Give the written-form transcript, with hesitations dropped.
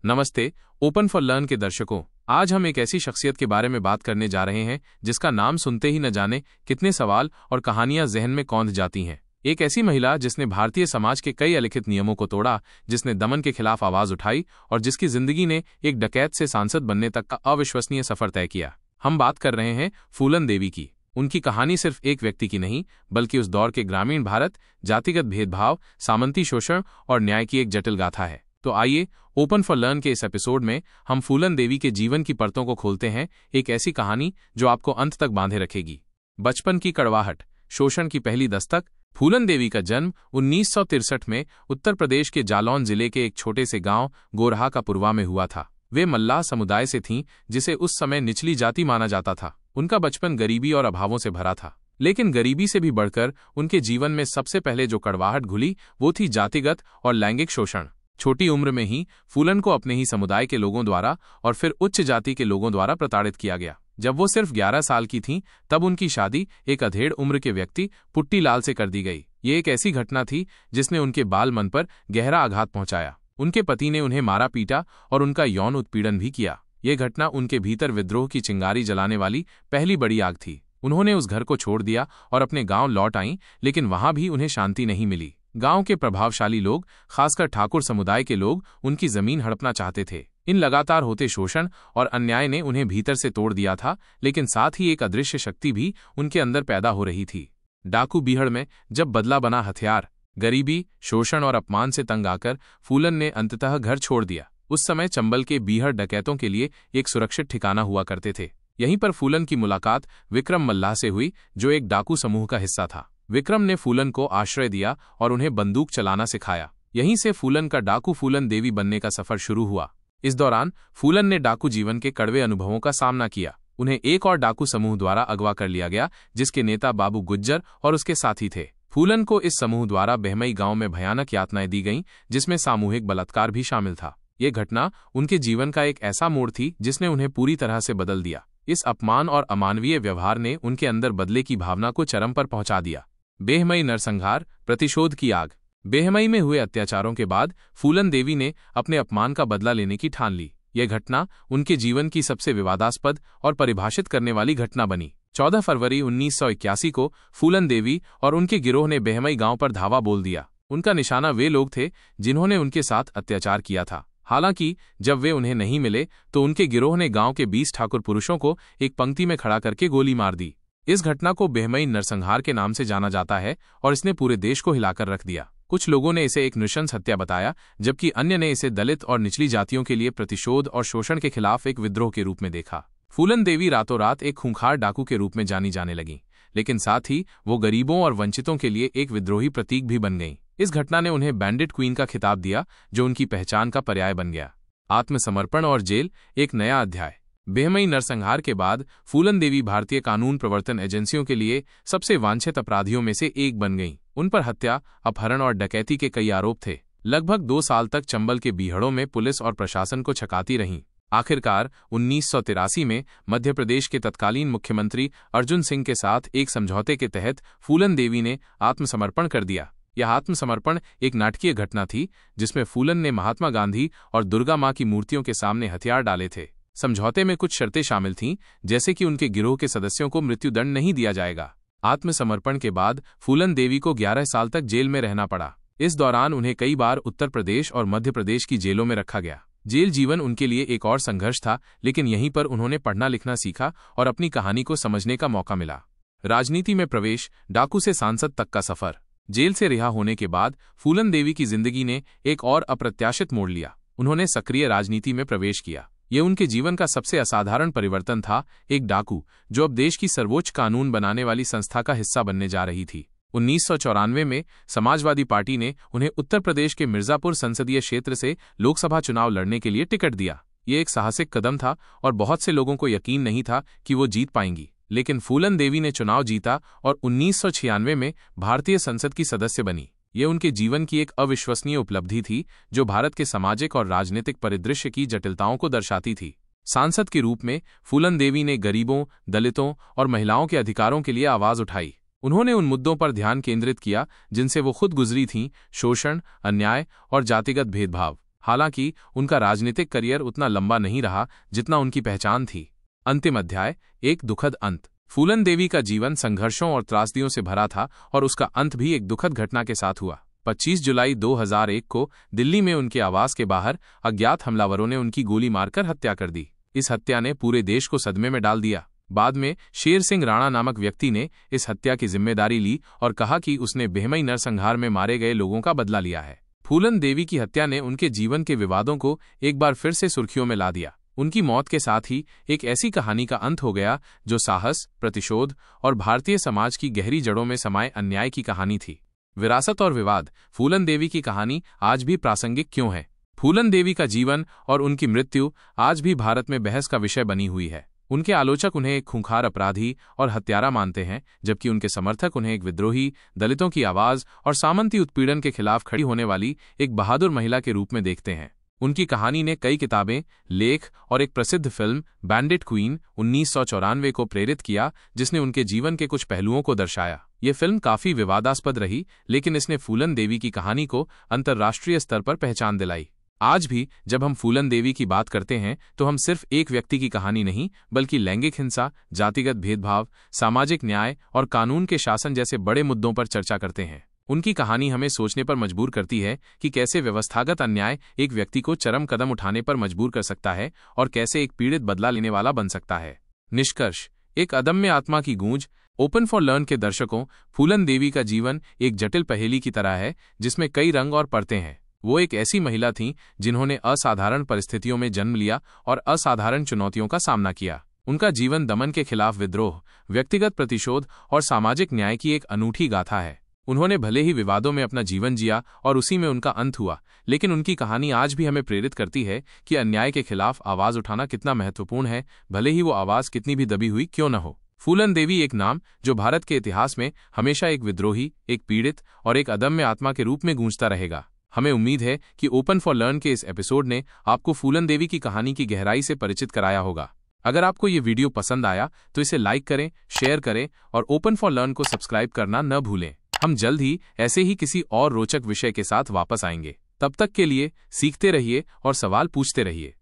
नमस्ते, open for learn के दर्शकों। आज हम एक ऐसी शख्सियत के बारे में बात करने जा रहे हैं जिसका नाम सुनते ही न जाने कितने सवाल और कहानियां जहन में कौंध जाती हैं। एक ऐसी महिला जिसने भारतीय समाज के कई अलिखित नियमों को तोड़ा, जिसने दमन के खिलाफ आवाज उठाई और जिसकी जिंदगी ने एक डकैत से सांसद बनने तक का अविश्वसनीय सफर तय किया। हम बात कर रहे हैं फूलन देवी की। उनकी कहानी सिर्फ एक व्यक्ति की नहीं, बल्कि उस दौर के ग्रामीण भारत, जातिगत भेदभाव, सामंती शोषण और न्याय की एक जटिल गाथा है। तो आइए, ओपन फॉर लर्न के इस एपिसोड में हम फूलन देवी के जीवन की परतों को खोलते हैं। एक ऐसी कहानी जो आपको अंत तक बांधे रखेगी। बचपन की कड़वाहट, शोषण की पहली दस्तक। फूलन देवी का जन्म 1963 में उत्तर प्रदेश के जालौन जिले के एक छोटे से गांव गोरहा का पुरवा में हुआ था। वे मल्लाह समुदाय से थीं, जिसे उस समय निचली जाति माना जाता था। उनका बचपन गरीबी और अभावों से भरा था, लेकिन गरीबी से भी बढ़कर उनके जीवन में सबसे पहले जो कड़वाहट घुली वो थी जातिगत और लैंगिक शोषण। छोटी उम्र में ही फूलन को अपने ही समुदाय के लोगों द्वारा और फिर उच्च जाति के लोगों द्वारा प्रताड़ित किया गया। जब वो सिर्फ 11 साल की थीं, तब उनकी शादी एक अधेड़ उम्र के व्यक्ति पुट्टी लाल से कर दी गई। ये एक ऐसी घटना थी जिसने उनके बाल मन पर गहरा आघात पहुंचाया। उनके पति ने उन्हें मारा पीटा और उनका यौन उत्पीड़न भी किया। ये घटना उनके भीतर विद्रोह की चिंगारी जलाने वाली पहली बड़ी आग थी। उन्होंने उस घर को छोड़ दिया और अपने गांव लौट आईं, लेकिन वहां भी उन्हें शांति नहीं मिली। गांव के प्रभावशाली लोग, खासकर ठाकुर समुदाय के लोग, उनकी जमीन हड़पना चाहते थे। इन लगातार होते शोषण और अन्याय ने उन्हें भीतर से तोड़ दिया था, लेकिन साथ ही एक अदृश्य शक्ति भी उनके अंदर पैदा हो रही थी। डाकू बीहड़ में जब बदला बना हथियार, गरीबी, शोषण और अपमान से तंग आकर फूलन ने अंततः घर छोड़ दिया। उस समय चंबल के बीहड़ डकैतों के लिए एक सुरक्षित ठिकाना हुआ करते थे। यहीं पर फूलन की मुलाकात विक्रम मल्लाह से हुई, जो एक डाकू समूह का हिस्सा था। विक्रम ने फूलन को आश्रय दिया और उन्हें बंदूक चलाना सिखाया। यहीं से फूलन का डाकू फूलन देवी बनने का सफर शुरू हुआ। इस दौरान फूलन ने डाकू जीवन के कड़वे अनुभवों का सामना किया। उन्हें एक और डाकू समूह द्वारा अगवा कर लिया गया, जिसके नेता बाबू गुज्जर और उसके साथी थे। फूलन को इस समूह द्वारा बहमई गांव में भयानक यातनाएं दी गईं, जिसमें सामूहिक बलात्कार भी शामिल था। ये घटना उनके जीवन का एक ऐसा मोड़ थी जिसने उन्हें पूरी तरह से बदल दिया। इस अपमान और अमानवीय व्यवहार ने उनके अंदर बदले की भावना को चरम पर पहुंचा दिया। बेहमई नरसंहार, प्रतिशोध की आग। बेहमई में हुए अत्याचारों के बाद फूलन देवी ने अपने अपमान का बदला लेने की ठान ली। यह घटना उनके जीवन की सबसे विवादास्पद और परिभाषित करने वाली घटना बनी। 14 फरवरी 1981 को फूलन देवी और उनके गिरोह ने बेहमई गांव पर धावा बोल दिया। उनका निशाना वे लोग थे जिन्होंने उनके साथ अत्याचार किया था। हालांकि जब वे उन्हें नहीं मिले तो उनके गिरोह ने गांव के 20 ठाकुर पुरुषों को एक पंक्ति में खड़ा करके गोली मार दी। इस घटना को बेहमई नरसंहार के नाम से जाना जाता है और इसने पूरे देश को हिलाकर रख दिया। कुछ लोगों ने इसे एक नृशंस हत्या बताया, जबकि अन्य ने इसे दलित और निचली जातियों के लिए प्रतिशोध और शोषण के खिलाफ एक विद्रोह के रूप में देखा। फूलन देवी रातों रात एक खूंखार डाकू के रूप में जानी जाने लगी, लेकिन साथ ही वो गरीबों और वंचितों के लिए एक विद्रोही प्रतीक भी बन गईं। इस घटना ने उन्हें बैंडिट क्वीन का खिताब दिया, जो उनकी पहचान का पर्याय बन गया। आत्मसमर्पण और जेल, एक नया अध्याय। बेहमई नरसंहार के बाद फूलन देवी भारतीय कानून प्रवर्तन एजेंसियों के लिए सबसे वांछित अपराधियों में से एक बन गईं। उन पर हत्या, अपहरण और डकैती के कई आरोप थे। लगभग 2 साल तक चंबल के बीहड़ों में पुलिस और प्रशासन को छकाती रहीं। आखिरकार 1983 में मध्य प्रदेश के तत्कालीन मुख्यमंत्री अर्जुन सिंह के साथ एक समझौते के तहत फूलन देवी ने आत्मसमर्पण कर दिया। यह आत्मसमर्पण एक नाटकीय घटना थी, जिसमें फूलन ने महात्मा गांधी और दुर्गा मां की मूर्तियों के सामने हथियार डाले थे। समझौते में कुछ शर्तें शामिल थीं, जैसे कि उनके गिरोह के सदस्यों को मृत्युदंड नहीं दिया जाएगा। आत्मसमर्पण के बाद फूलन देवी को 11 साल तक जेल में रहना पड़ा। इस दौरान उन्हें कई बार उत्तर प्रदेश और मध्य प्रदेश की जेलों में रखा गया। जेल जीवन उनके लिए एक और संघर्ष था, लेकिन यहीं पर उन्होंने पढ़ना लिखना सीखा और अपनी कहानी को समझने का मौका मिला। राजनीति में प्रवेश, डाकू से सांसद तक का सफर। जेल से रिहा होने के बाद फूलन देवी की जिंदगी ने एक और अप्रत्याशित मोड़ लिया। उन्होंने सक्रिय राजनीति में प्रवेश किया। ये उनके जीवन का सबसे असाधारण परिवर्तन था। एक डाकू जो अब देश की सर्वोच्च कानून बनाने वाली संस्था का हिस्सा बनने जा रही थी। 1994 में समाजवादी पार्टी ने उन्हें उत्तर प्रदेश के मिर्जापुर संसदीय क्षेत्र से लोकसभा चुनाव लड़ने के लिए टिकट दिया। ये एक साहसिक कदम था और बहुत से लोगों को यकीन नहीं था कि वो जीत पाएंगी, लेकिन फूलन देवी ने चुनाव जीता और 1996 में भारतीय संसद की सदस्य बनी। ये उनके जीवन की एक अविश्वसनीय उपलब्धि थी, जो भारत के सामाजिक और राजनीतिक परिदृश्य की जटिलताओं को दर्शाती थी। सांसद के रूप में फूलन देवी ने गरीबों, दलितों और महिलाओं के अधिकारों के लिए आवाज उठाई। उन्होंने उन मुद्दों पर ध्यान केंद्रित किया जिनसे वो खुद गुजरी थीं, शोषण, अन्याय और जातिगत भेदभाव। हालांकि उनका राजनीतिक करियर उतना लंबा नहीं रहा जितना उनकी पहचान थी। अंतिम अध्याय, एक दुखद अंत। फूलन देवी का जीवन संघर्षों और त्रासदियों से भरा था और उसका अंत भी एक दुखद घटना के साथ हुआ। 25 जुलाई 2001 को दिल्ली में उनके आवास के बाहर अज्ञात हमलावरों ने उनकी गोली मारकर हत्या कर दी। इस हत्या ने पूरे देश को सदमे में डाल दिया। बाद में शेर सिंह राणा नामक व्यक्ति ने इस हत्या की जिम्मेदारी ली और कहा कि उसने बेहमई नरसंहार में मारे गए लोगों का बदला लिया है। फूलन देवी की हत्या ने उनके जीवन के विवादों को एक बार फिर से सुर्खियों में ला दिया। उनकी मौत के साथ ही एक ऐसी कहानी का अंत हो गया जो साहस, प्रतिशोध और भारतीय समाज की गहरी जड़ों में समाये अन्याय की कहानी थी। विरासत और विवाद, फूलन देवी की कहानी आज भी प्रासंगिक क्यों है? फूलन देवी का जीवन और उनकी मृत्यु आज भी भारत में बहस का विषय बनी हुई है। उनके आलोचक उन्हें एक खूंखार अपराधी और हत्यारा मानते हैं, जबकि उनके समर्थक उन्हें एक विद्रोही, दलितों की आवाज और सामंती उत्पीड़न के खिलाफ खड़ी होने वाली एक बहादुर महिला के रूप में देखते हैं। उनकी कहानी ने कई किताबें, लेख और एक प्रसिद्ध फिल्म बैंडिट क्वीन 1994 को प्रेरित किया, जिसने उनके जीवन के कुछ पहलुओं को दर्शाया। ये फिल्म काफी विवादास्पद रही, लेकिन इसने फूलन देवी की कहानी को अंतर्राष्ट्रीय स्तर पर पहचान दिलाई। आज भी जब हम फूलन देवी की बात करते हैं तो हम सिर्फ एक व्यक्ति की कहानी नहीं, बल्कि लैंगिक हिंसा, जातिगत भेदभाव, सामाजिक न्याय और कानून के शासन जैसे बड़े मुद्दों पर चर्चा करते हैं। उनकी कहानी हमें सोचने पर मजबूर करती है कि कैसे व्यवस्थागत अन्याय एक व्यक्ति को चरम कदम उठाने पर मजबूर कर सकता है और कैसे एक पीड़ित बदला लेने वाला बन सकता है। निष्कर्ष, एक अदम्य आत्मा की गूंज। ओपन फॉर लर्न के दर्शकों, फूलन देवी का जीवन एक जटिल पहेली की तरह है जिसमें कई रंग और परतें हैं। वो एक ऐसी महिला थीं जिन्होंने असाधारण परिस्थितियों में जन्म लिया और असाधारण चुनौतियों का सामना किया। उनका जीवन दमन के खिलाफ विद्रोह, व्यक्तिगत प्रतिशोध और सामाजिक न्याय की एक अनूठी गाथा है। उन्होंने भले ही विवादों में अपना जीवन जिया और उसी में उनका अंत हुआ, लेकिन उनकी कहानी आज भी हमें प्रेरित करती है कि अन्याय के खिलाफ आवाज उठाना कितना महत्वपूर्ण है, भले ही वो आवाज कितनी भी दबी हुई क्यों न हो। फूलन देवी एक नाम जो भारत के इतिहास में हमेशा एक विद्रोही, एक पीड़ित और एक अदम्य आत्मा के रूप में गूंजता रहेगा। हमें उम्मीद है कि ओपन फॉर लर्न के इस एपिसोड ने आपको फूलन देवी की कहानी की गहराई से परिचित कराया होगा। अगर आपको ये वीडियो पसंद आया तो इसे लाइक करें, शेयर करें और ओपन फॉर लर्न को सब्सक्राइब करना न भूलें। हम जल्द ही ऐसे ही किसी और रोचक विषय के साथ वापस आएंगे। तब तक के लिए सीखते रहिए और सवाल पूछते रहिए।